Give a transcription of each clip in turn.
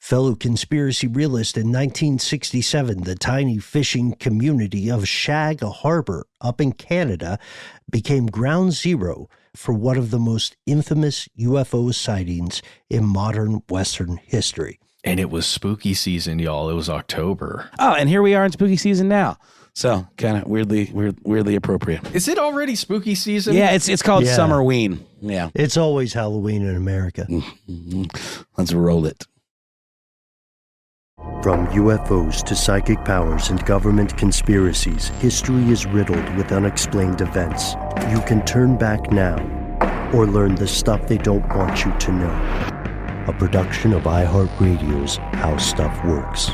Fellow conspiracy realist, in 1967, the tiny fishing community of Shag Harbor up in Canada became ground zero for one of the most infamous UFO sightings in modern Western history. And it was spooky season, y'all. It was October. Oh, and here we are in spooky season now. So kind of weirdly appropriate. Is it already spooky season? Yeah, it's called Summerween. Yeah. It's always Halloween in America. Let's roll it. From UFOs to psychic powers and government conspiracies, history is riddled with unexplained events. You can turn back now or learn the stuff they don't want you to know. A production of iHeartRadio's How Stuff Works.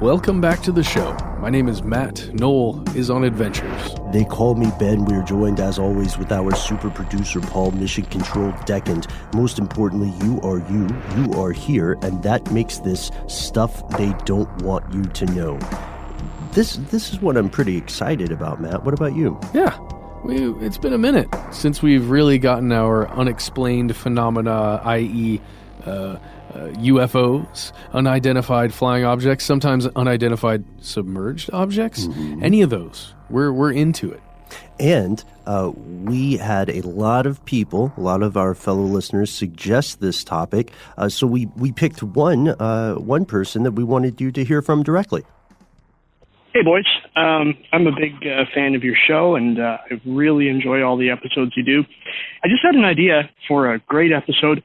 Welcome back to the show. My name is Matt. Noel is on adventures. They call me Ben. We're joined, as always, with our super producer, Paul, mission control Decant. Most importantly, you are here, and that makes this stuff they don't want you to know. This is what I'm pretty excited about, Matt. What about you? Yeah, it's been a minute since we've really gotten our unexplained phenomena, i.e., UFOs, unidentified flying objects, sometimes unidentified submerged objects. Mm-hmm. Any of those, we're into it. And we had a lot of people, a lot of our fellow listeners suggest this topic. So we picked one person that we wanted you to hear from directly. Hey, boys. I'm a big fan of your show, and I really enjoy all the episodes you do. I just had an idea for a great episode,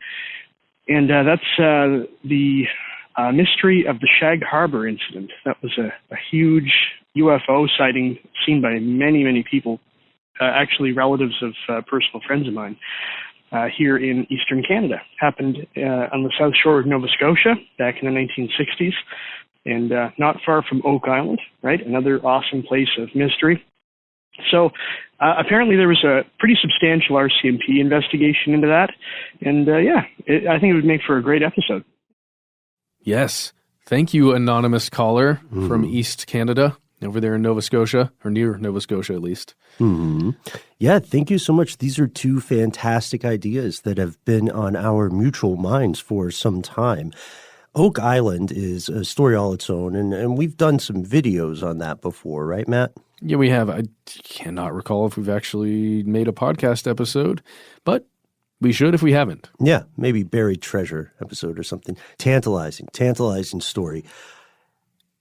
and that's the mystery of the Shag Harbor incident. That was a huge UFO sighting seen by many, many people, actually relatives of personal friends of mine here in eastern Canada. Happened on the south shore of Nova Scotia back in the 1960s, and not far from Oak Island, right? Another awesome place of mystery. So apparently there was a pretty substantial RCMP investigation into that. And I think it would make for a great episode. Yes. Thank you, anonymous caller from East Canada, over there in Nova Scotia, or near Nova Scotia at least. Mm-hmm. Yeah, thank you so much. These are two fantastic ideas that have been on our mutual minds for some time. Oak Island is a story all its own, and we've done some videos on that before, right, Matt? Yeah, we have. I cannot recall if we've actually made a podcast episode, but we should if we haven't. Yeah, maybe buried treasure episode or something. Tantalizing story.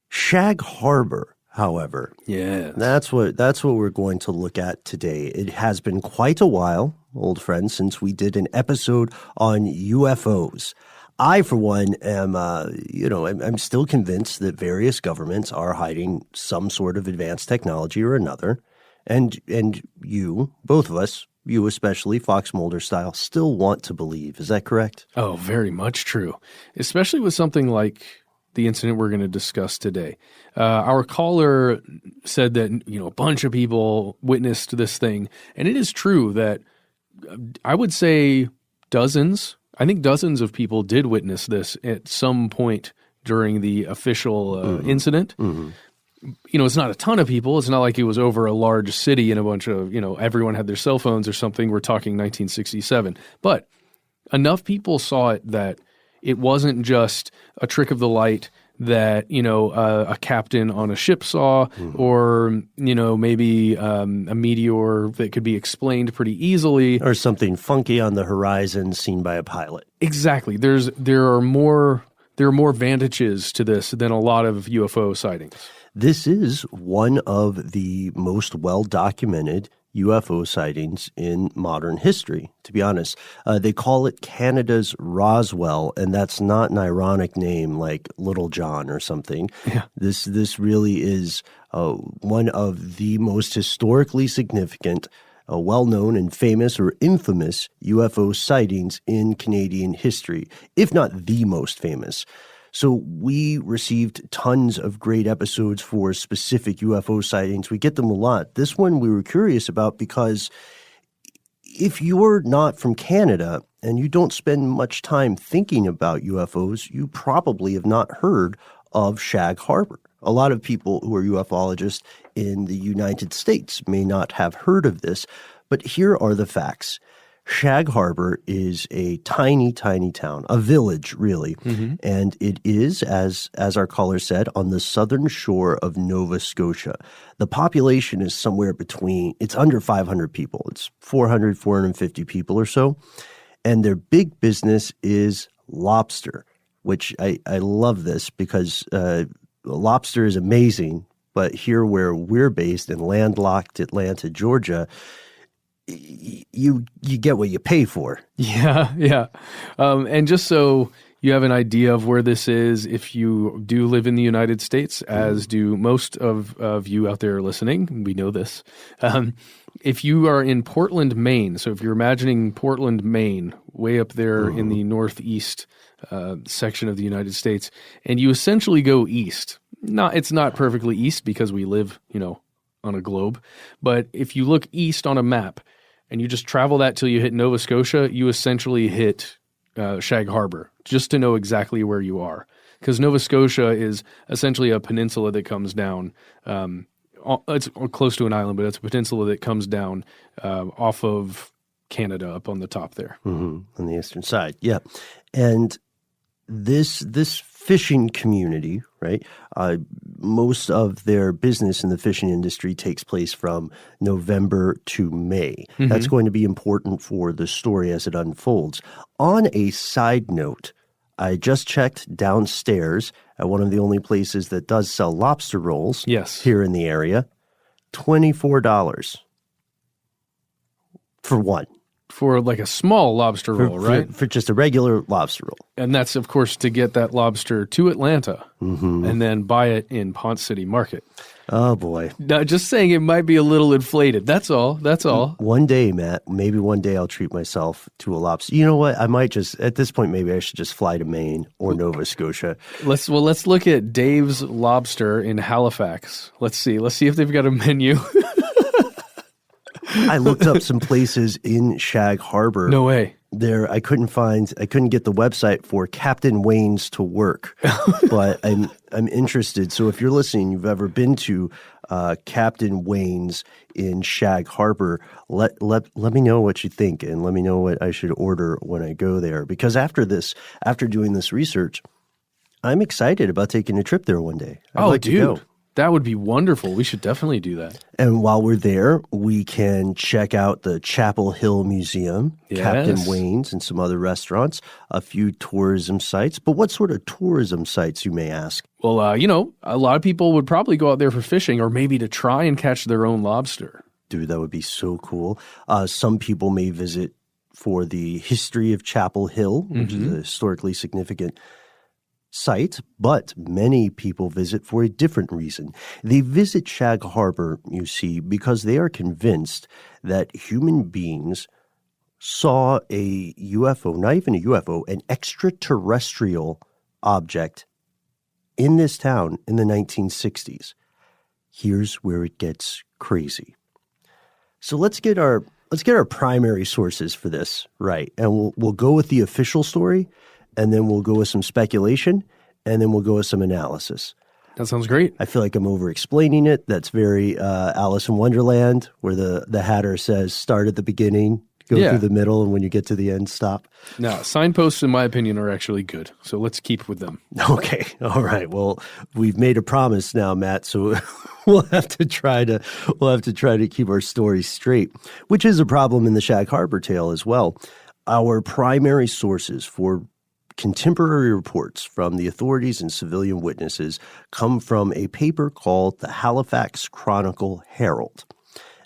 Shag Harbor, however. Yeah. That's what we're going to look at today. It has been quite a while, old friend, since we did an episode on UFOs. I, for one, am, I'm still convinced that various governments are hiding some sort of advanced technology or another. And you, both of us, you especially, Fox Mulder style, still want to believe. Is that correct? Oh, very much true. Especially with something like the incident we're going to discuss today. Our caller said that, a bunch of people witnessed this thing. And it is true that I would say dozens of people did witness this at some point during the official incident. Mm-hmm. It's not a ton of people. It's not like it was over a large city and a bunch of, everyone had their cell phones or something. We're talking 1967. But enough people saw it that it wasn't just a trick of the light that, a captain on a ship saw, or, maybe a meteor that could be explained pretty easily. Or something funky on the horizon seen by a pilot. Exactly. There are more vantages to this than a lot of UFO sightings. This is one of the most well-documented UFO sightings in modern history, to be honest. They call it Canada's Roswell, and that's not an ironic name like Little John or something. Yeah. This really is one of the most historically significant, well-known and famous or infamous UFO sightings in Canadian history, if not the most famous. So we received tons of great episodes for specific UFO sightings. We get them a lot. This one we were curious about because if you're not from Canada and you don't spend much time thinking about UFOs, you probably have not heard of Shag Harbor. A lot of people who are ufologists in the United States may not have heard of this, but here are the facts. Shag Harbor is a tiny, tiny town, a village, really. And it is, as our caller said, on the southern shore of Nova Scotia. The population is somewhere between, it's under 500 people. It's 400, 450 people or so. And their big business is lobster, which I love this because lobster is amazing. But here where we're based in landlocked Atlanta, Georgia, you get what you pay for. Yeah. And just so you have an idea of where this is, if you do live in the United States, as do most of you out there listening, we know this. If you are in Portland, Maine, so if you're imagining Portland, Maine, way up there in the northeast section of the United States, and you essentially go east. It's not perfectly east because we live, on a globe, but if you look east on a map and you just travel that till you hit Nova Scotia, you essentially hit Shag Harbor, just to know exactly where you are. Because Nova Scotia is essentially a peninsula that comes down. It's close to an island, but it's a peninsula that comes down off of Canada up on the top there. On the eastern side, yeah. And this fishing community, right? Most of their business in the fishing industry takes place from November to May. That's going to be important for the story as it unfolds. On a side note, I just checked downstairs at one of the only places that does sell lobster rolls here in the area. $24 for one. For like a small lobster roll, right? For just a regular lobster roll. And that's, of course, to get that lobster to Atlanta and then buy it in Ponce City Market. Oh, boy. Now, just saying it might be a little inflated. That's all. One day, Matt, maybe one day I'll treat myself to a lobster. You know what? I might just, at this point, maybe I should just fly to Maine or Nova Scotia. Let's look at Dave's Lobster in Halifax. Let's see if they've got a menu. I looked up some places in Shag Harbor. No way. I couldn't get the website for Captain Wayne's to work, but I'm interested. So if you're listening, you've ever been to Captain Wayne's in Shag Harbor, let me know what you think and let me know what I should order when I go there. Because after doing this research, I'm excited about taking a trip there one day. I'd like to go. That would be wonderful. We should definitely do that. And while we're there, we can check out the Chapel Hill Museum, Captain Wayne's, and some other restaurants, a few tourism sites. But what sort of tourism sites, you may ask? Well, a lot of people would probably go out there for fishing or maybe to try and catch their own lobster. Dude, that would be so cool. Some people may visit for the history of Chapel Hill, which is a historically significant site, but many people visit for a different reason. They visit Shag Harbor, you see, because they are convinced that human beings saw a UFO, not even a UFO, an extraterrestrial object in this town in the 1960s. Here's where it gets crazy. So let's get our primary sources for this right, and we'll go with the official story. And then we'll go with some speculation, and then we'll go with some analysis. That sounds great. I feel like I'm over-explaining it. That's very Alice in Wonderland, where the Hatter says, start at the beginning, go through the middle, and when you get to the end, stop. Now, signposts, in my opinion, are actually good. So let's keep with them. Okay. All right. Well, we've made a promise now, Matt, so we'll have to try to keep our story straight, which is a problem in the Shag Harbor tale as well. Our primary sources for contemporary reports from the authorities and civilian witnesses come from a paper called the Halifax Chronicle Herald.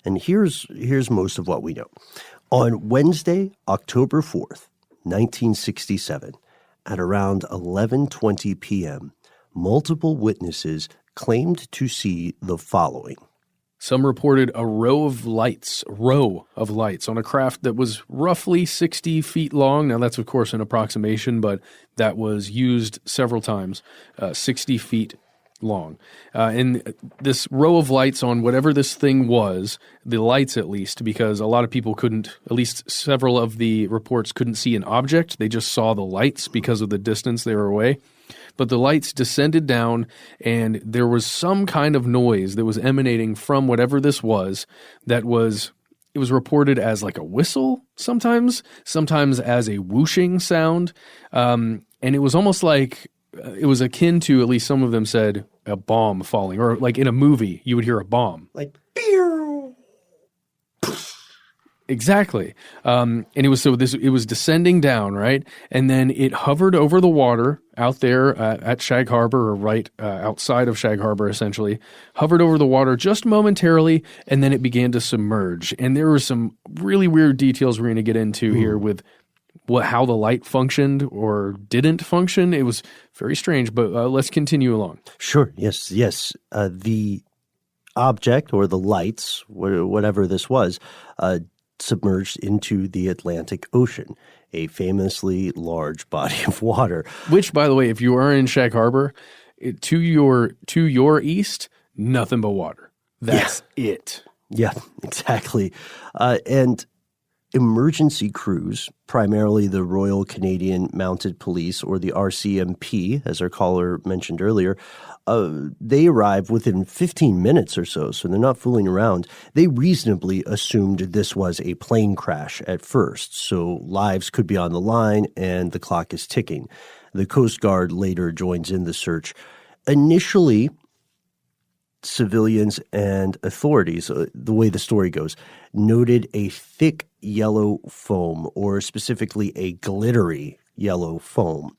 And here's most of what we know. On Wednesday, October 4th, 1967, at around 11:20 p.m., multiple witnesses claimed to see the following. Some reported a row of lights on a craft that was roughly 60 feet long. Now, that's, of course, an approximation, but that was used several times, 60 feet long. And this row of lights on whatever this thing was, the lights at least, because a lot of people couldn't, at least several of the reports couldn't see an object. They just saw the lights because of the distance they were away. but the lights descended down and there was some kind of noise that was emanating from whatever this was it was reported as like a whistle sometimes as a whooshing sound. And it was almost like it was akin to, at least some of them said, a bomb falling, or like in a movie, you would hear a bomb. Like, pew! Exactly. And it was descending down, right? And then it hovered over the water out there at Shag Harbor, or right outside of Shag Harbor, essentially, hovered over the water just momentarily, and then it began to submerge. And there were some really weird details we're going to get into here with how the light functioned or didn't function. It was very strange, but let's continue along. Sure. Yes. The object, or the lights, whatever this was, submerged into the Atlantic Ocean, a famously large body of water. Which, by the way, if you are in Shag Harbor, to your east, nothing but water. That's it. Yeah, exactly. And emergency crews, primarily the Royal Canadian Mounted Police, or the RCMP, as our caller mentioned earlier, they arrived within 15 minutes or so they're not fooling around. They reasonably assumed this was a plane crash at first, so lives could be on the line and the clock is ticking. The Coast Guard later joins in the search. Initially, civilians and authorities, the way the story goes, noted a thick yellow foam, or specifically a glittery yellow foam.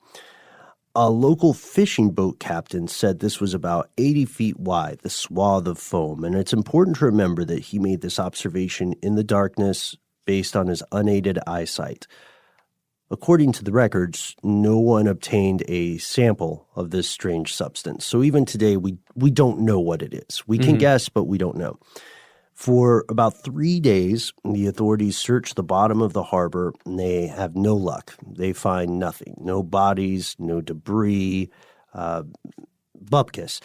A local fishing boat captain said this was about 80 feet wide, the swath of foam, and it's important to remember that he made this observation in the darkness based on his unaided eyesight. According to the records, no one obtained a sample of this strange substance. So even today, we don't know what it is. We can guess, but we don't know. For about 3 days, the authorities search the bottom of the harbor, and they have no luck. They find nothing. No bodies, no debris, bupkis.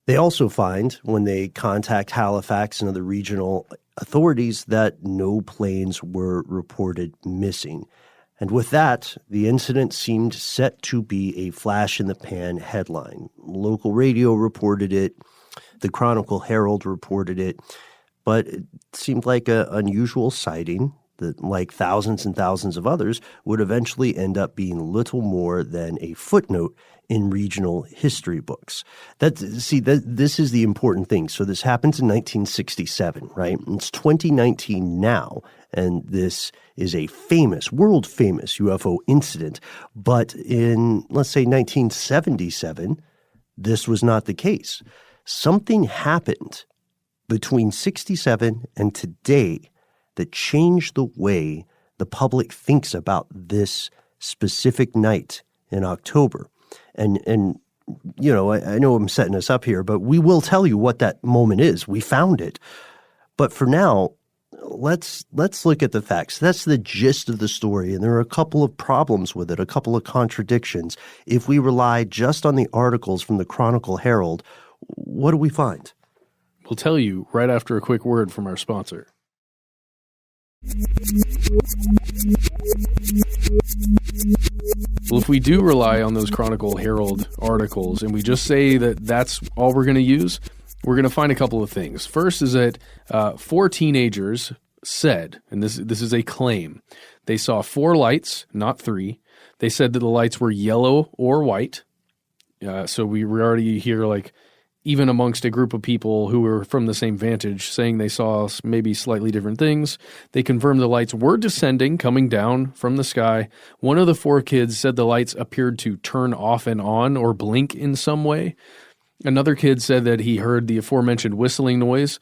They also find, when they contact Halifax and other regional authorities, that no planes were reported missing. And with that, the incident seemed set to be a flash-in-the-pan headline. Local radio reported it. The Chronicle Herald reported it. But it seemed like an unusual sighting that, like thousands and thousands of others, would eventually end up being little more than a footnote in regional history books. This is the important thing. So this happens in 1967, right? It's 2019 now, and this is a world-famous UFO incident. But in, let's say, 1977, this was not the case. Something happened between 67 and today that changed the way the public thinks about this specific night in October. And you know, I know I'm setting us up here, but we will tell you what that moment is. We found it. But for now, let's look at the facts. That's the gist of the story, and there are a couple of problems with it, a couple of contradictions. If we rely just on the articles from the Chronicle Herald, what do we find? We'll tell you right after a quick word from our sponsor. Well, if we do rely on those Chronicle Herald articles and we just say that that's all we're going to use, we're going to find a couple of things. First is that 4 teenagers said, and this is a claim, they saw 4 lights, not 3. They said that the lights were yellow or white. So we already hear, like, even amongst a group of people who were from the same vantage, saying they saw maybe slightly different things. They confirmed the lights were descending, coming down from the sky. One of the 4 kids said the lights appeared to turn off and on or blink in some way. Another kid said that he heard the aforementioned whistling noise,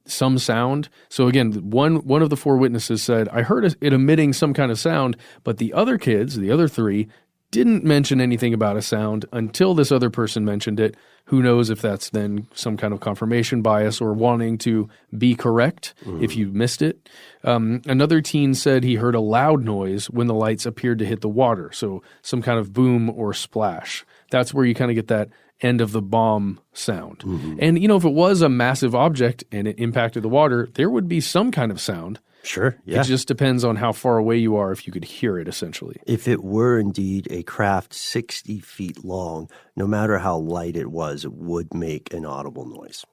some sound. So again, one of the 4 witnesses said, I heard it emitting some kind of sound, but the other kids, the other 3, didn't mention anything about a sound until this other person mentioned it. Who knows if that's then some kind of confirmation bias or wanting to be correct if you missed it. Another teen said he heard a loud noise when the lights appeared to hit the water, so some kind of boom or splash. That's where you kind of get that end of the bomb sound. Mm-hmm. And, you know, if it was a massive object and it impacted the water, there would be some kind of sound. Sure, yeah. It just depends on how far away you are if you could hear it, essentially. If it were indeed a craft 60 feet long, no matter how light it was, it would make an audible noise.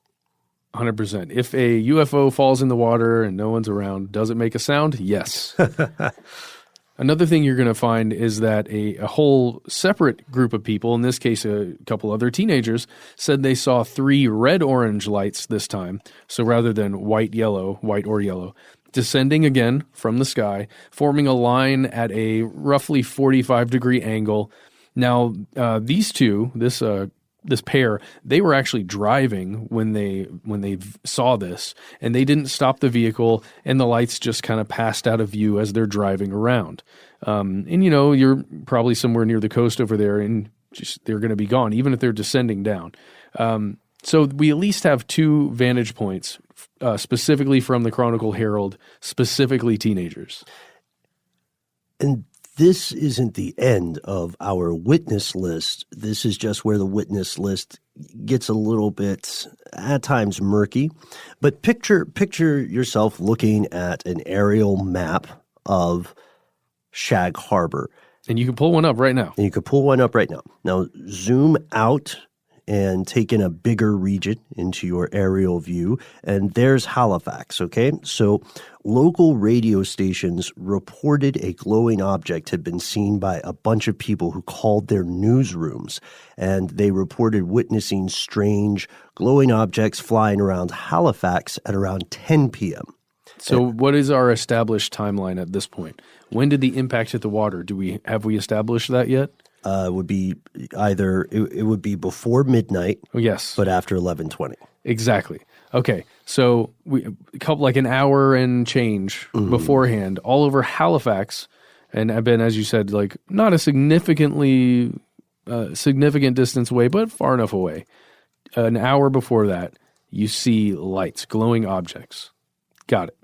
100%. If a UFO falls in the water and no one's around, does it make a sound? Yes. Another thing you're going to find is that a whole separate group of people, in this case a couple other teenagers, said they saw 3 red-orange lights this time. So rather than white or yellow, descending again from the sky, forming a line at a roughly 45-degree angle. Now, these two, this pair, they were actually driving when they saw this, and they didn't stop the vehicle, and the lights just kind of passed out of view as they're driving around. And you're probably somewhere near the coast over there, and just they're going to be gone, even if they're descending down. So we at least have 2 vantage points, specifically from the Chronicle Herald, specifically teenagers. And this isn't the end of our witness list. This is just where the witness list gets a little bit, at times, murky. But picture yourself looking at an aerial map of Shag Harbor. And you can pull one up right now. Now, zoom out and take in a bigger region into your aerial view, and there's Halifax, okay? So local radio stations reported a glowing object had been seen by a bunch of people who called their newsrooms, and they reported witnessing strange glowing objects flying around Halifax at around 10 p.m. So what is our established timeline at this point? When did the impact hit the water? Have we established that yet? Would be it would be before midnight. Oh, yes. But after 11:20. Exactly. Okay. So an hour and change beforehand, all over Halifax, and I've been, as you said, like not a significant distance away, but far enough away. An hour before that, you see lights, glowing objects. Got it.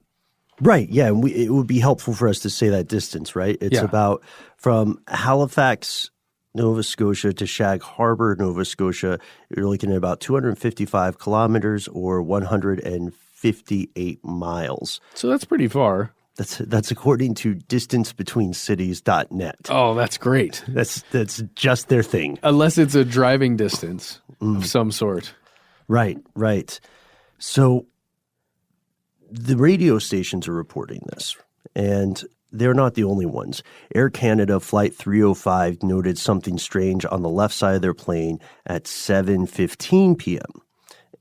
Right, yeah, and it would be helpful for us to say that distance, right? It's about from Halifax, Nova Scotia to Shag Harbor, Nova Scotia, you're looking at about 255 kilometers or 158 miles. So that's pretty far. That's according to distancebetweencities.net. Oh, that's great. That's just their thing. Unless it's a driving distance of some sort. Right. So the radio stations are reporting this, and they're not the only ones. Air Canada Flight 305 noted something strange on the left side of their plane at 7:15 p.m.,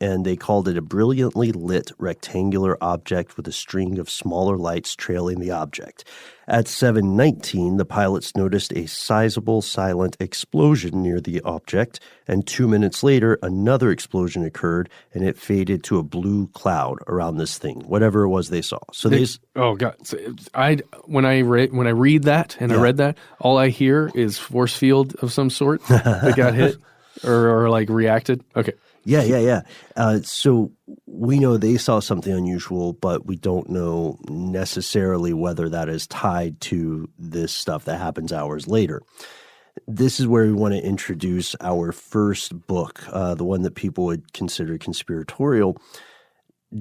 and they called it a brilliantly lit rectangular object with a string of smaller lights trailing the object. At 7:19, the pilots noticed a sizable silent explosion near the object, and 2 minutes later, another explosion occurred, and it faded to a blue cloud around this thing, whatever it was they saw. So oh God! So when I read that and I read that, all I hear is force field of some sort that got hit or like reacted. Okay. Yeah. So we know they saw something unusual, but we don't know necessarily whether that is tied to this stuff that happens hours later. This is where we want to introduce our first book, the one that people would consider conspiratorial.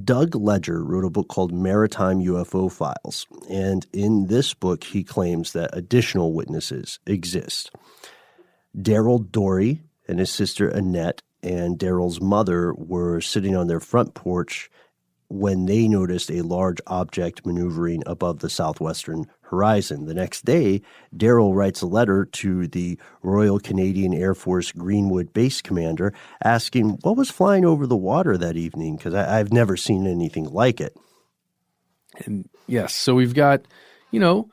Doug Ledger wrote a book called Maritime UFO Files, and in this book, he claims that additional witnesses exist. Daryl Dorey and his sister Annette and Daryl's mother were sitting on their front porch when they noticed a large object maneuvering above the southwestern horizon. The next day, Daryl writes a letter to the Royal Canadian Air Force Greenwood base commander asking what was flying over the water that evening, because I've never seen anything like it. And yes, so we've got, 2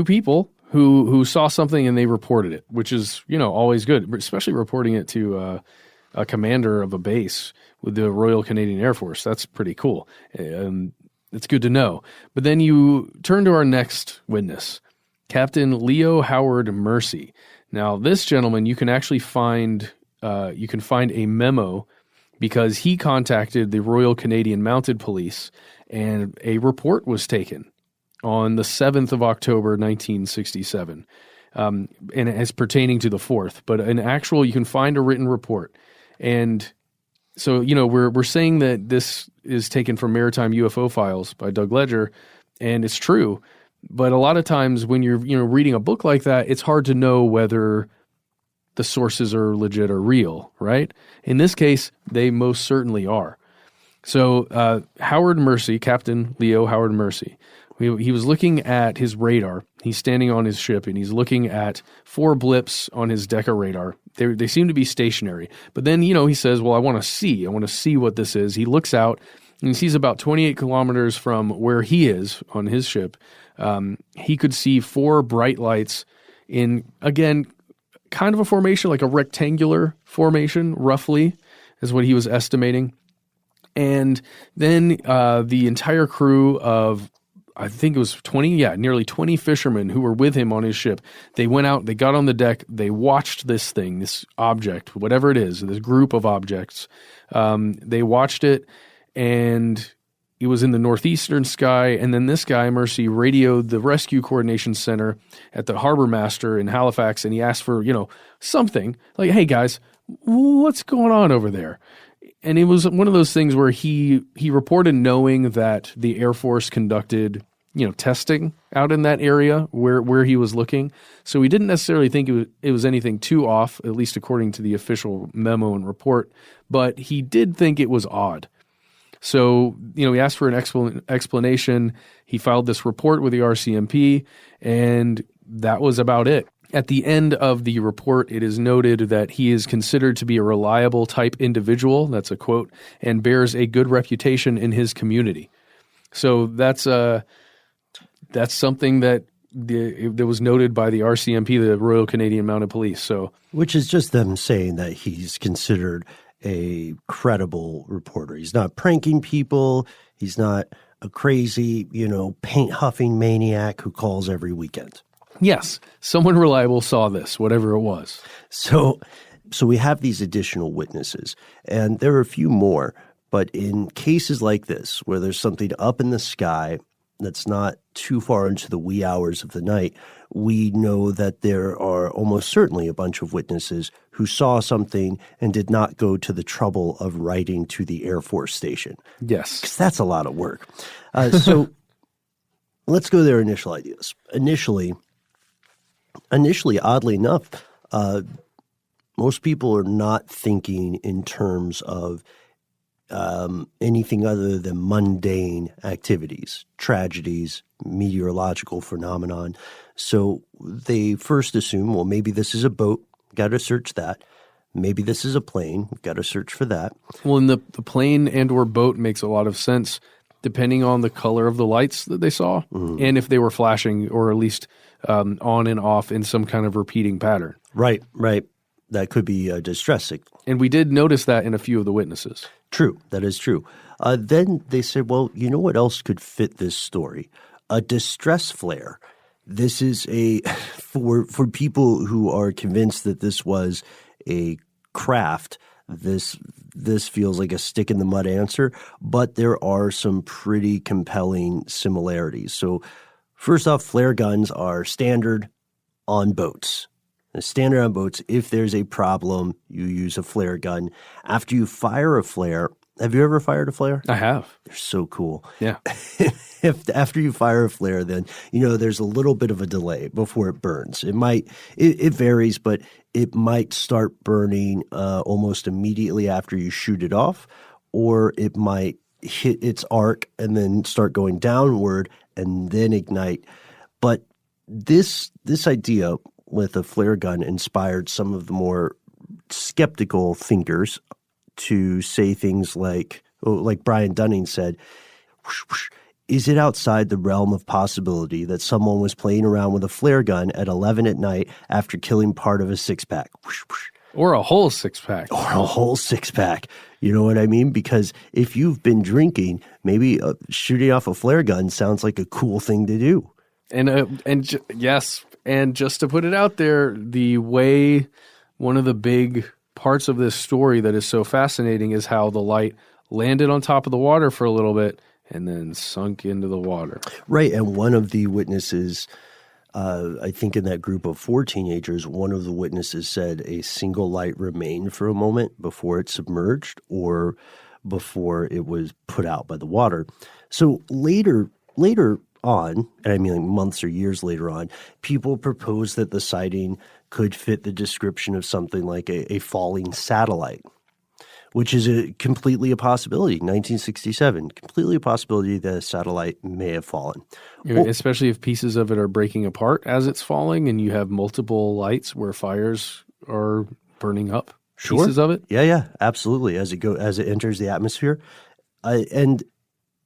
people who saw something and they reported it, which is, always good, especially reporting it to a commander of a base with the Royal Canadian Air Force. That's pretty cool. It's good to know. But then you turn to our next witness, Captain Leo Howard Mercy. Now, this gentleman, you can actually find a memo because he contacted the Royal Canadian Mounted Police and a report was taken on the 7th of October, 1967, and as pertaining to the 4th. But you can find a written report. And so, we're saying that this is taken from Maritime UFO Files by Doug Ledger, and it's true. But a lot of times when you're reading a book like that, it's hard to know whether the sources are legit or real, right? In this case, they most certainly are. So Howard Mercy, Captain Leo Howard Mercy, he was looking at his radar. He's standing on his ship, and he's looking at 4 blips on his Decca radar. They seem to be stationary. But then, he says, well, I want to see what this is. He looks out, and he sees about 28 kilometers from where he is on his ship. He could see 4 bright lights in, again, kind of a formation, like a rectangular formation, roughly, is what he was estimating. And then the entire crew of, I think it was nearly 20 fishermen who were with him on his ship, they went out, they got on the deck, they watched this thing, this object, whatever it is, this group of objects. They watched it, and it was in the northeastern sky, and then this guy, Mercy, radioed the Rescue Coordination Center at the harbor master in Halifax, and he asked for, something like, hey guys, what's going on over there? And it was one of those things where he reported knowing that the Air Force conducted, testing out in that area where he was looking. So he didn't necessarily think it was anything too off, at least according to the official memo and report, but he did think it was odd. So, he asked for an explanation. He filed this report with the RCMP, and that was about it. At the end of the report, it is noted that he is considered to be a reliable type individual, that's a quote, and bears a good reputation in his community. So that's something that was noted by the RCMP, the Royal Canadian Mounted Police. So, which is just them saying that he's considered a credible reporter. He's not pranking people. He's not a crazy, paint huffing maniac who calls every weekend. Yes, someone reliable saw this, whatever it was. So we have these additional witnesses, and there are a few more. But in cases like this, where there's something up in the sky that's not too far into the wee hours of the night, we know that there are almost certainly a bunch of witnesses who saw something and did not go to the trouble of writing to the Air Force station. Yes. Because that's a lot of work. So let's go to their initial ideas. Initially, oddly enough, most people are not thinking in terms of anything other than mundane activities, tragedies, meteorological phenomenon. So they first assume, well, maybe this is a boat, got to search that. Maybe this is a plane, got to search for that. Well, and the plane and or boat makes a lot of sense depending on the color of the lights that they saw and if they were flashing or at least on and off in some kind of repeating pattern. Right. That could be a distress signal. And we did notice that in a few of the witnesses. True. That is true. Then they said, well, you know what else could fit this story? A distress flare. This is for people who are convinced that this was a craft, this feels like a stick in the mud answer, but there are some pretty compelling similarities. So first off, flare guns are standard on boats. Standard on boats, if there's a problem, you use a flare gun. After you fire a flare, have you ever fired a flare? I have. They're so cool. Yeah. After you fire a flare, then, there's a little bit of a delay before it burns. It varies, but it might start burning almost immediately after you shoot it off, or it might hit its arc and then start going downward and then ignite. But this idea with a flare gun inspired some of the more skeptical thinkers to say things like Brian Dunning said, whoosh, whoosh, is it outside the realm of possibility that someone was playing around with a flare gun at 11 at night after killing part of a six-pack? Whoosh, whoosh. Or a whole six-pack. Or a whole six-pack. You know what I mean? Because if you've been drinking, maybe shooting off a flare gun sounds like a cool thing to do. Yes, and just to put it out there, the way one of the big parts of this story that is so fascinating is how the light landed on top of the water for a little bit and then sunk into the water. Right, and one of the witnesses, I think in that group of 4 teenagers, one of the witnesses said a single light remained for a moment before it submerged or before it was put out by the water. So later on, and I mean like months or years later on, people proposed that the sighting could fit the description of something like a falling satellite, which is completely a possibility. 1967, completely a possibility that a satellite may have fallen. Especially if pieces of it are breaking apart as it's falling and you have multiple lights where fires are burning up pieces of it. Yeah, absolutely. As it enters the atmosphere. And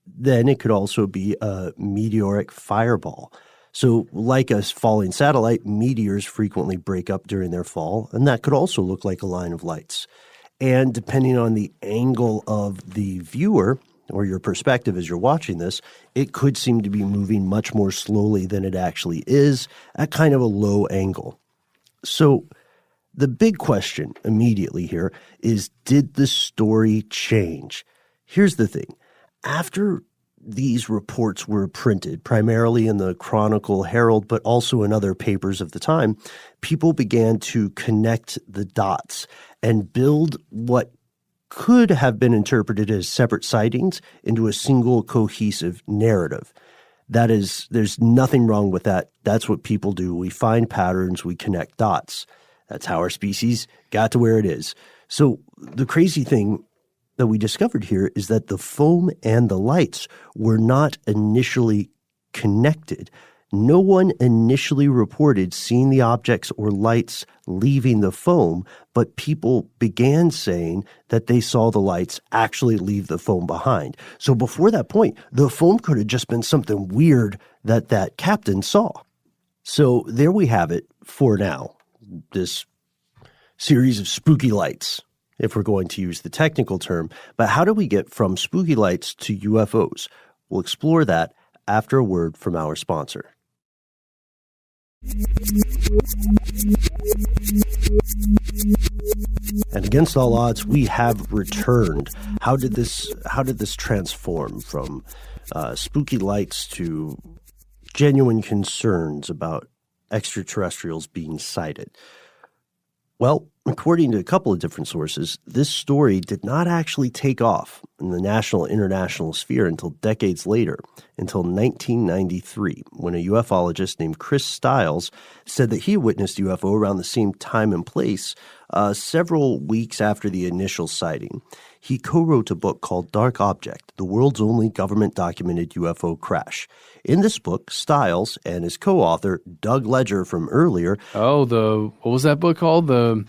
then it could also be a meteoric fireball. So like a falling satellite, meteors frequently break up during their fall, and that could also look like a line of lights. And depending on the angle of the viewer or your perspective as you're watching this, it could seem to be moving much more slowly than it actually is at kind of a low angle. So the big question immediately here is, did the story change? Here's the thing. After these reports were printed, primarily in the Chronicle Herald, but also in other papers of the time, people began to connect the dots and build what could have been interpreted as separate sightings into a single cohesive narrative. That is, there's nothing wrong with that. That's what people do. We find patterns, we connect dots. That's how our species got to where it is. So the crazy thing that we discovered here is that the foam and the lights were not initially connected. No one initially reported seeing the objects or lights leaving the foam, but people began saying that they saw the lights actually leave the foam behind. So before that point, the foam could have just been something weird that captain saw. So there we have it for now, this series of spooky lights, if we're going to use the technical term. But how do we get from spooky lights to UFOs? We'll explore that after a word from our sponsor. And against all odds, we have returned. How did this transform from spooky lights to genuine concerns about extraterrestrials being sighted? Well, according to a couple of different sources, this story did not actually take off in the national and international sphere until decades later, until 1993, when a ufologist named Chris Stiles said that he witnessed UFO around the same time and place, several weeks after the initial sighting. He co-wrote a book called Dark Object, the world's only government-documented UFO crash. In this book, Stiles and his co-author, Doug Ledger from earlier... what was that book called? The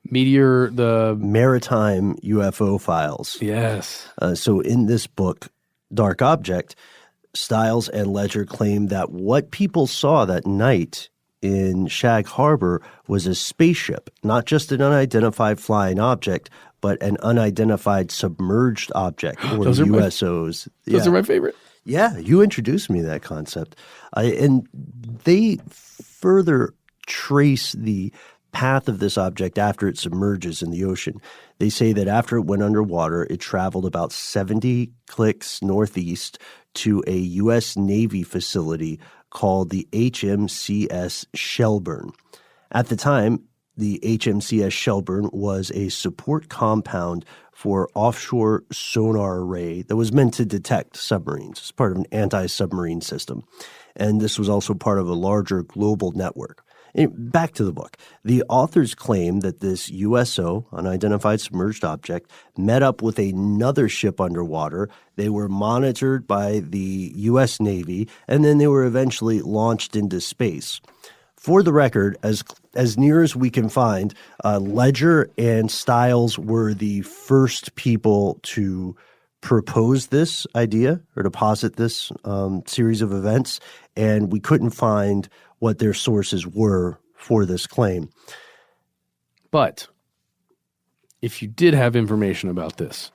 Maritime UFO Files. Yes. So in this book, Dark Object, Stiles and Ledger claim that what people saw that night in Shag Harbor was a spaceship, not just an unidentified flying object, but an unidentified submerged object, or USOs. Those are my favorite. Yeah, you introduced me to that concept. And they further trace the path of this object after it submerges in the ocean. They say that after it went underwater, it traveled about 70 clicks northeast to a U.S. Navy facility called the HMCS Shelburne. At the time, the HMCS Shelburne was a support compound for offshore sonar array that was meant to detect submarines. It's part of an anti-submarine system. And this was also part of a larger global network. Back to the book. The authors claim that this USO, unidentified submerged object, met up with another ship underwater. They were monitored by the U.S. Navy, and then they were eventually launched into space. For the record, as near as we can find, Ledger and Stiles were the first people to propose this idea or to posit this series of events, and we couldn't find what their sources were for this claim. But if you did have information about this,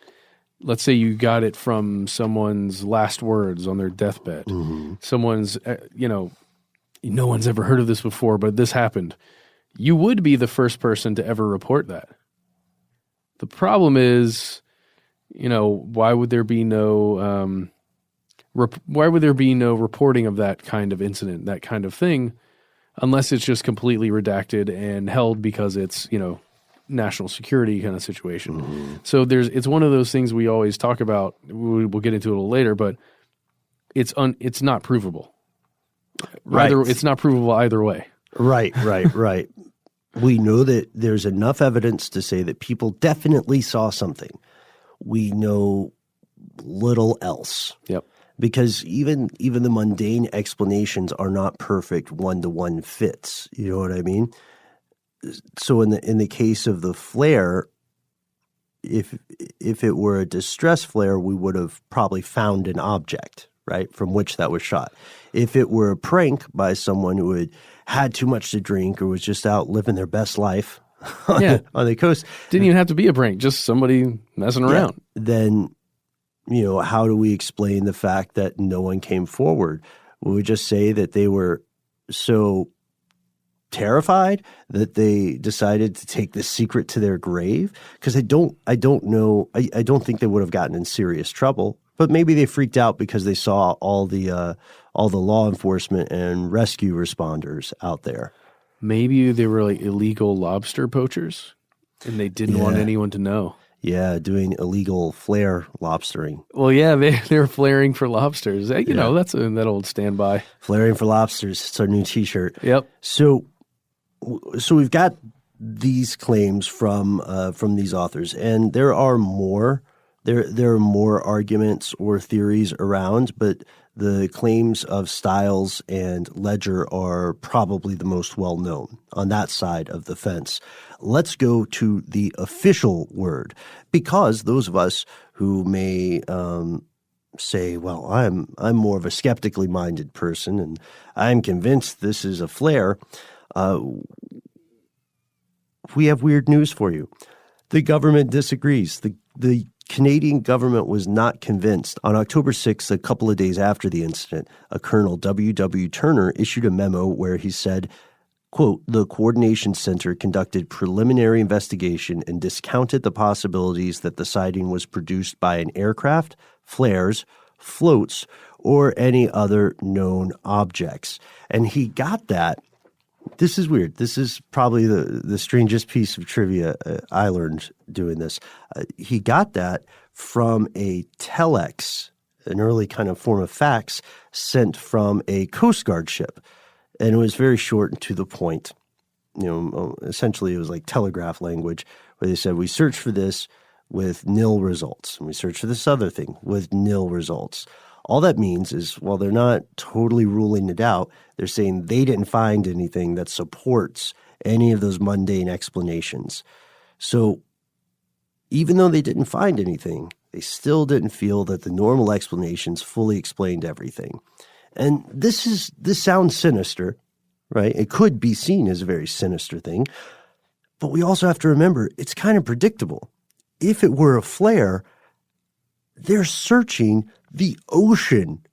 let's say you got it from someone's last words on their deathbed, someone's, no one's ever heard of this before, but this happened. You would be the first person to ever report that. The problem is, why would there be no reporting of that kind of incident, that kind of thing, unless it's just completely redacted and held because it's, national security kind of situation. So it's one of those things we always talk about. We'll get into it a little later, but it's not provable. Right. It's not provable either way. Right. We know that there's enough evidence to say that people definitely saw something. We know little else. Yep. Because even the mundane explanations are not perfect one-to-one fits. You know what I mean? So in the case of the flare, if it were a distress flare, we would have probably found an object, right, from which that was shot. If it were a prank by someone who had too much to drink or was just out living their best life on the coast. Didn't even have to be a prank, just somebody messing around. Then, how do we explain the fact that no one came forward? Will we just say that they were so terrified that they decided to take this secret to their grave? Because I don't know. I don't think they would have gotten in serious trouble. But maybe they freaked out because they saw all the law enforcement and rescue responders out there. Maybe they were like illegal lobster poachers, and they didn't want anyone to know. Yeah, doing illegal flare lobstering. Well, yeah, they're flaring for lobsters. You know, that's that old standby. Flaring for lobsters. It's our new T-shirt. Yep. So we've got these claims from these authors, and there are more. There are more arguments or theories around, but the claims of Stiles and Ledger are probably the most well-known on that side of the fence. Let's go to the official word, because those of us who may say, well, I'm more of a skeptically minded person, and I'm convinced this is a flare, we have weird news for you. The government disagrees. The Canadian government was not convinced. On October 6th, a couple of days after the incident, a Colonel W.W. Turner issued a memo where he said, quote, "The Coordination Center conducted preliminary investigation and discounted the possibilities that the sighting was produced by an aircraft, flares, floats, or any other known objects." And he got that. This is weird. This is probably the strangest piece of trivia I learned doing this. He got that from a telex, an early kind of form of fax sent from a Coast Guard ship. And it was very short and to the point. Essentially it was like telegraph language where they said, we searched for this with nil results. And we searched for this other thing with nil results. All that means is, while they're not totally ruling it out, they're saying they didn't find anything that supports any of those mundane explanations. So even though they didn't find anything, they still didn't feel that the normal explanations fully explained everything. And this sounds sinister, right? It could be seen as a very sinister thing, but we also have to remember it's kind of predictable. If it were a flare, they're searching the ocean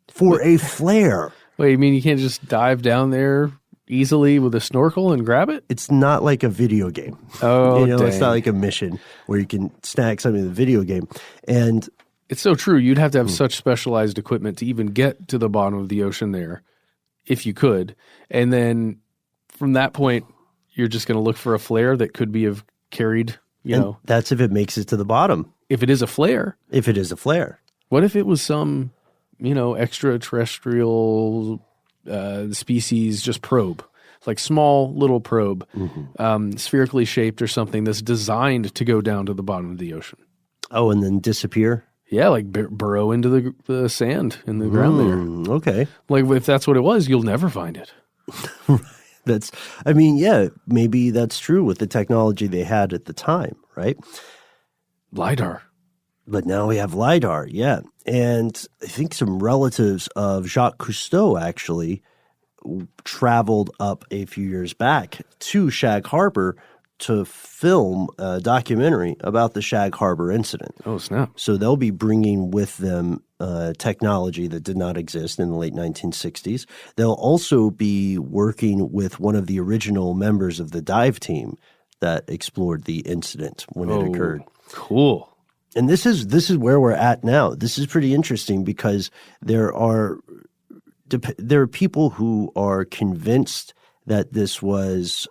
for a flare. Wait, you mean you can't just dive down there easily with a snorkel and grab it? It's not like a video game. Oh, It's dang. not like a mission where you can snag something in the video game. And It's so true. You'd have to have such specialized equipment to even get to the bottom of the ocean there, if you could. And then from that point, you're just going to look for a flare that could be have carried, that's if it makes it to the bottom. If it is a flare. If it is a flare. What if it was some, extraterrestrial species, just probe, like small little probe, spherically shaped or something that's designed to go down to the bottom of the ocean? Oh, and then disappear? Yeah, like burrow into the sand in the ground there. Okay. Like if that's what it was, you'll never find it. Maybe that's true with the technology they had at the time, right? LiDAR. But now we have LiDAR, yeah. And I think some relatives of Jacques Cousteau actually traveled up a few years back to Shag Harbor to film a documentary about the Shag Harbor incident. Oh, snap. So they'll be bringing with them technology that did not exist in the late 1960s. They'll also be working with one of the original members of the dive team that explored the incident when it occurred. Cool. And this is where we're at now. This is pretty interesting because there are people who are convinced that this was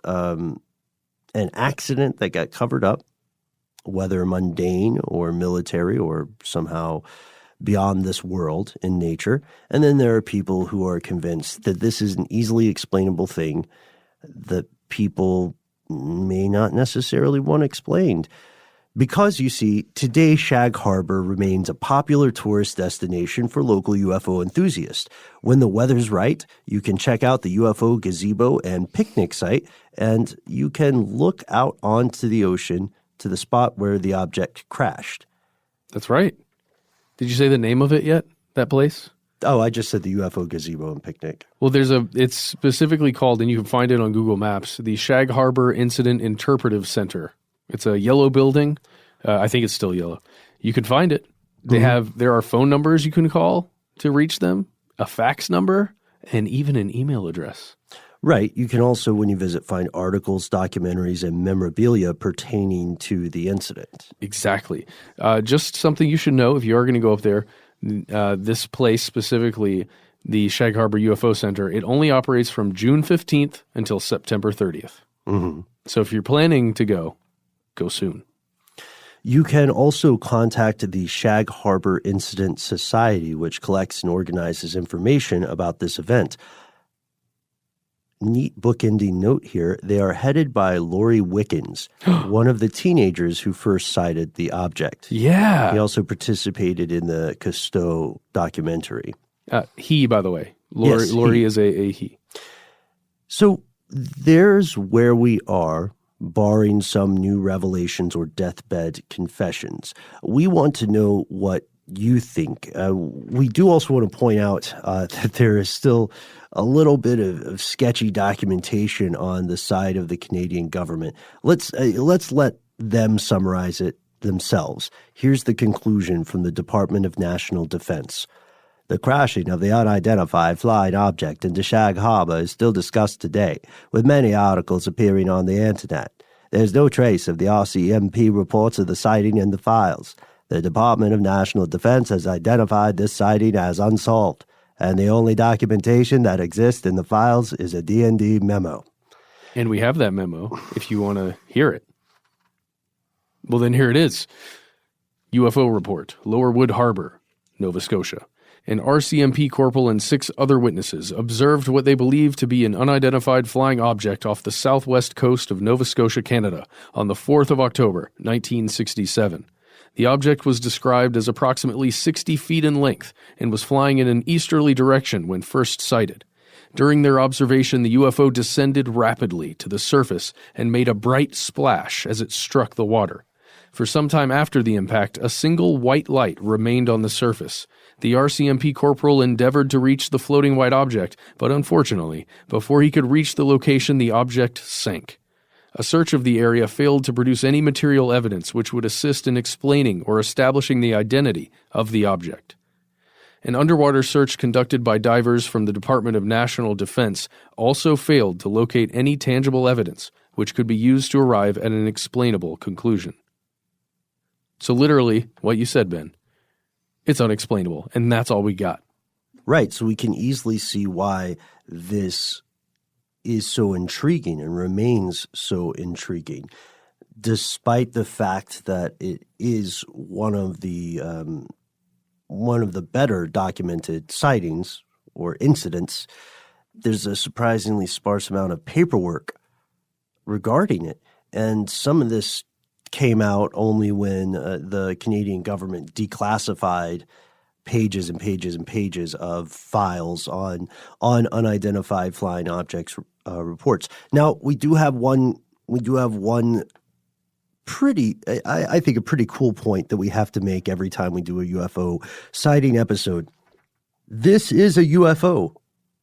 an accident that got covered up, whether mundane or military or somehow beyond this world in nature. And then there are people who are convinced that this is an easily explainable thing that people may not necessarily want explained. Because, you see, today Shag Harbor remains a popular tourist destination for local UFO enthusiasts. When the weather's right, you can check out the UFO gazebo and picnic site, and you can look out onto the ocean to the spot where the object crashed. That's right. Did you say the name of it yet, that place? Oh, I just said the UFO gazebo and picnic. Well, it's specifically called, and you can find it on Google Maps, the Shag Harbor Incident Interpretive Center. It's a yellow building. I think it's still yellow. You can find it. There are phone numbers you can call to reach them, a fax number, and even an email address. Right. You can also, when you visit, find articles, documentaries, and memorabilia pertaining to the incident. Exactly. Just something you should know if you are going to go up there. This place specifically, the Shag Harbor UFO Center, it only operates from June 15th until September 30th. Mm-hmm. So if you're planning to go soon. You can also contact the Shag Harbor Incident Society, which collects and organizes information about this event. Neat bookending note here, they are headed by Lori Wickens, one of the teenagers who first sighted the object. Yeah. He also participated in the Cousteau documentary. He, by the way. Lori he. Is a he. So there's where we are, barring some new revelations or deathbed confessions. We want to know what you think. We do also want to point out that there is still a little bit of sketchy documentation on the side of the Canadian government. Let's let them summarize it themselves. Here's the conclusion from the Department of National Defense. The crashing of the unidentified flying object into Shag Harbor is still discussed today, with many articles appearing on the internet. There's no trace of the RCMP reports of the sighting in the files. The Department of National Defense has identified this sighting as unsolved, and the only documentation that exists in the files is a D&D memo. And we have that memo if you want to hear it. Well, then here it is. UFO report, Lower Wood Harbor, Nova Scotia. An RCMP corporal and 6 other witnesses observed what they believe to be an unidentified flying object off the southwest coast of Nova Scotia, Canada, on the 4th of October, 1967. The object was described as approximately 60 feet in length and was flying in an easterly direction when first sighted. During their observation, the UFO descended rapidly to the surface and made a bright splash as it struck the water. For some time after the impact, a single white light remained on the surface. The RCMP corporal endeavored to reach the floating white object, but unfortunately, before he could reach the location, the object sank. A search of the area failed to produce any material evidence which would assist in explaining or establishing the identity of the object. An underwater search conducted by divers from the Department of National Defense also failed to locate any tangible evidence which could be used to arrive at an explainable conclusion. So literally, what you said, Ben, it's unexplainable, and that's all we got. Right, so we can easily see why this is so intriguing and remains so intriguing, despite the fact that it is one of the better documented sightings or incidents. There's a surprisingly sparse amount of paperwork regarding it, and some of this came out only when the Canadian government declassified pages and pages and pages of files on unidentified flying objects reports. Now, we do have one pretty, I think, a pretty cool point that we have to make every time we do a UFO sighting episode. This is a UFO.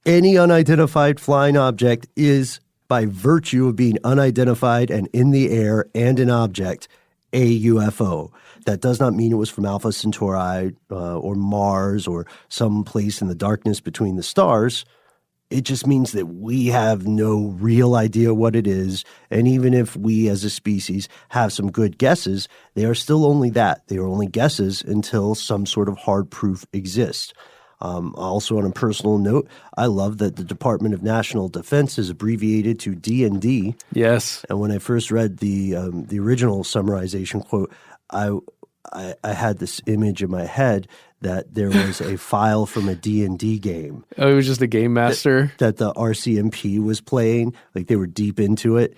Any unidentified flying object is, by virtue of being unidentified and in the air and an object, a UFO. That does not mean it was from Alpha Centauri or Mars or some place in the darkness between the stars. It just means that we have no real idea what it is, and even if we as a species have some good guesses, they are still only that. They are only guesses until some sort of hard proof exists. Also, on a personal note, I love that the Department of National Defense is abbreviated to D&D. Yes. And when I first read the original summarization quote, I had this image in my head that there was a file from a D&D game. Oh, it was just a game master? That the RCMP was playing. Like they were deep into it.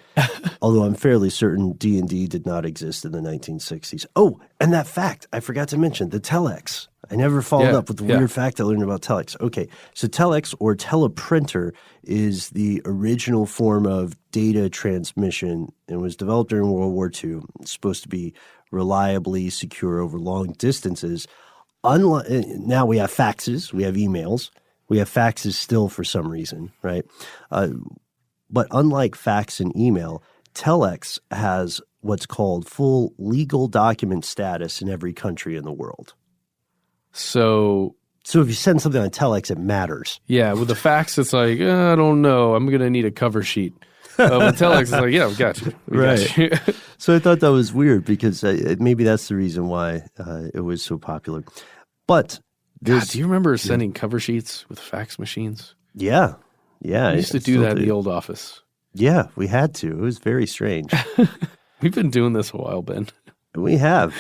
Although I'm fairly certain D&D did not exist in the 1960s. Oh, and that fact, I forgot to mention, the telex. I never followed up with the weird fact I learned about telex. Okay, so telex or teleprinter is the original form of data transmission and was developed during World War II. It's supposed to be reliably secure over long distances. Now we have faxes, we have emails, we have faxes still for some reason, right? But unlike fax and email, telex has what's called full legal document status in every country in the world. So if you send something on telex, it matters. Yeah, with the fax, it's like, I don't know, I'm going to need a cover sheet. With telex, it's like, yeah, we got you. Right. So I thought that was weird because maybe that's the reason why it was so popular. But God, do you remember sending cover sheets with fax machines? Yeah. We used to do that in the old office. Yeah, we had to. It was very strange. We've been doing this a while, Ben. We have.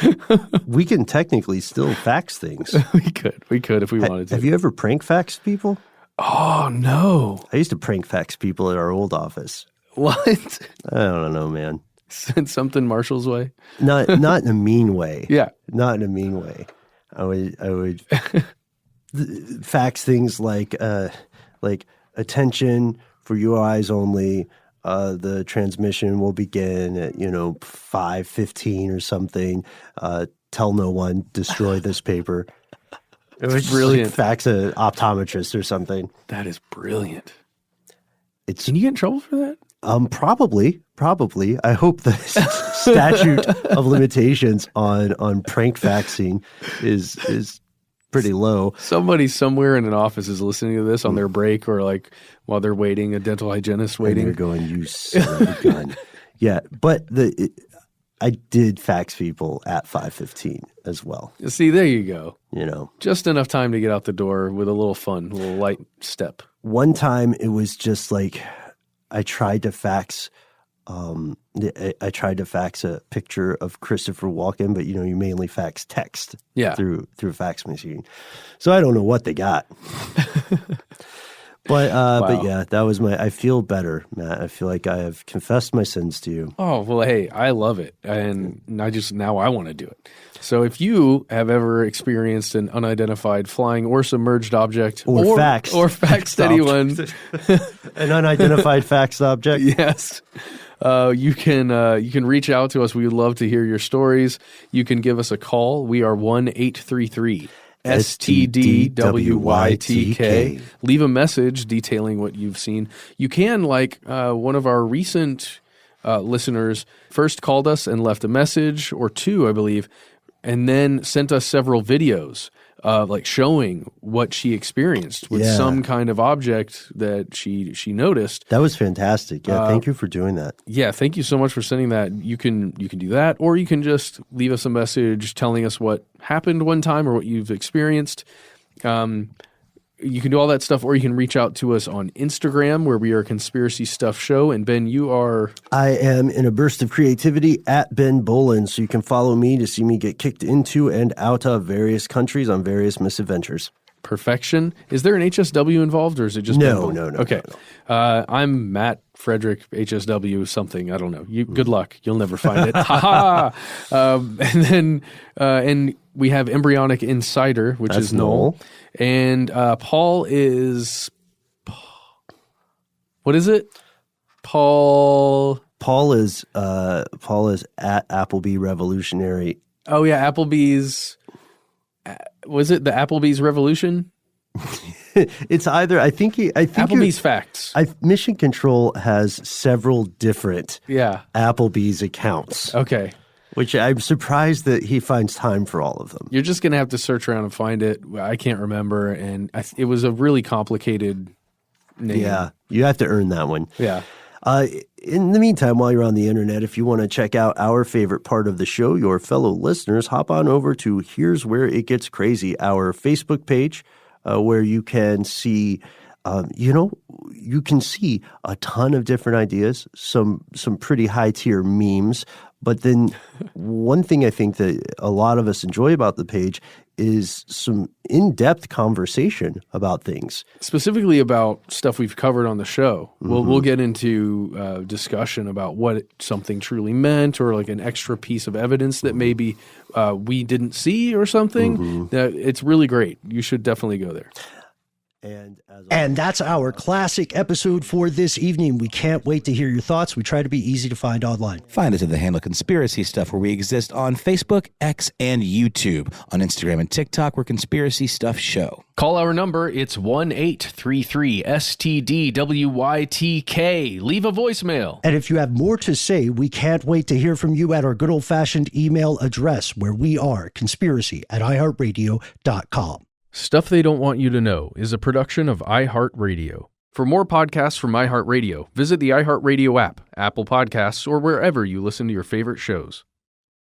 We can technically still fax things. We could if we wanted to. Have you ever prank faxed people? Oh, no. I used to prank fax people at our old office. What? I don't know, man. Send something Marshall's way? Not in a mean way. Yeah. Not in a mean way. I would fax things like attention for your eyes only. The transmission will begin at 5:15 or something. Tell no one. Destroy this paper. It was brilliant. Like fax an optometrist or something. That is brilliant. Can you get in trouble for that? Probably. I hope the statute of limitations on prank faxing is pretty low. Somebody somewhere in an office is listening to this on their break or like while they're waiting, a dental hygienist waiting. And they're going, you son of a gun. Yeah, but I did fax people at 5:15 as well. See, there you go. Just enough time to get out the door with a little fun, a little light step. One time it was just like I tried to fax a picture of Christopher Walken, but you mainly fax text through a fax machine. So I don't know what they got. But yeah, that was I feel better, Matt. I feel like I have confessed my sins to you. Oh, well, hey, I love it. And now I want to do it. So if you have ever experienced an unidentified flying or submerged object or faxed anyone, an unidentified faxed object, yes, you can reach out to us. We would love to hear your stories. You can give us a call. We are 1-833 STDWYTK. Leave a message detailing what you've seen. You can, like one of our recent listeners, first called us and left a message or two, I believe, and then sent us several videos like showing what she experienced with some kind of object that she noticed. That was fantastic. Yeah, thank you for doing that. Yeah, thank you so much for sending that. You can do that, or you can just leave us a message telling us what happened one time or what you've experienced. You can do all that stuff, or you can reach out to us on Instagram, where we are Conspiracy Stuff Show. And Ben, you are... I am in a burst of creativity at Ben Bolin, so you can follow me to see me get kicked into and out of various countries on various misadventures. Perfection. Is there an HSW involved, or is it just no? Okay. No. I'm Matt Frederick HSW something. I don't know. Good luck. You'll never find it. Ha ha. And we have Embryonic Insider, which is Noel. And Paul is... What is it? Paul is at Applebee Revolutionary. Oh yeah, Applebee's... Was it the Applebee's Revolution? It's either. I think Applebee's Facts. Mission Control has several different Applebee's accounts. Okay. Which I'm surprised that he finds time for all of them. You're just going to have to search around and find it. I can't remember. And it was a really complicated name. Yeah. You have to earn that one. Yeah. In the meantime, while you're on the internet, if you want to check out our favorite part of the show, your fellow listeners, hop on over to Here's Where It Gets Crazy, our Facebook page. where you can see, you can see a ton of different ideas, some pretty high tier memes. But then one thing I think that a lot of us enjoy about the page is some in-depth conversation about things. Specifically about stuff we've covered on the show. We'll get into discussion about what something truly meant, or like an extra piece of evidence that maybe we didn't see or something. It's really great. You should definitely go there. And that's our classic episode for this evening. We can't wait to hear your thoughts. We try to be easy to find online. Find us at the handle Conspiracy Stuff, where we exist on Facebook, X, and YouTube. On Instagram and TikTok, we're Conspiracy Stuff Show. Call our number. It's 1-833-STDWYTK. Leave a voicemail. And if you have more to say, we can't wait to hear from you at our good old-fashioned email address, where we are conspiracy@iHeartRadio.com. Stuff They Don't Want You to Know is a production of iHeartRadio. For more podcasts from iHeartRadio, visit the iHeartRadio app, Apple Podcasts, or wherever you listen to your favorite shows.